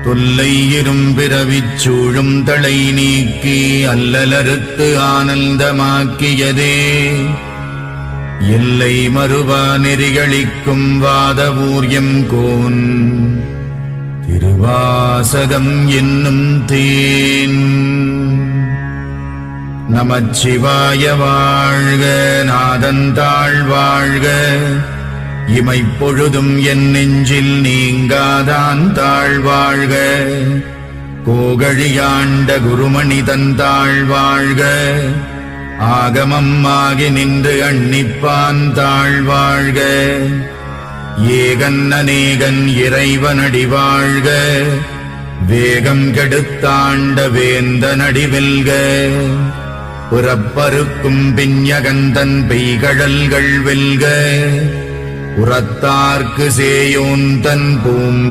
தொல்லை இரும்பிறவிச் சூழும் தளை நீக்கி அல்லலறுத்து ஆனந்தமாக்கியதே எல்லை மறுவா நெறிகளிக்கும் வாதவூர்யம் கோன் திருவாசகம் என்னும் தேன். நமச்சிவாய வாழ்க, நாதந்தாள் வாழ்க, இமைப்பொழுதும் என் நெஞ்சில் நீங்காதான் தாழ்வாழ்க. கோகழியாண்ட குருமணி தந்தாள் வாழ்க, ஆகமம் ஆகி நின்று அன்னிப்பான் தாழ்வாழ்க. ஏகன் அநேகன் இறைவனடி வாழ்க, வேகம் கெடுத்தாண்ட வேந்தனடி வெல்க. புறப்பருக்கும் பிஞகந்தன் பெய்கழல்கள் வெல்க, உரத்தார்க்கு சேயோன் தன் பூம்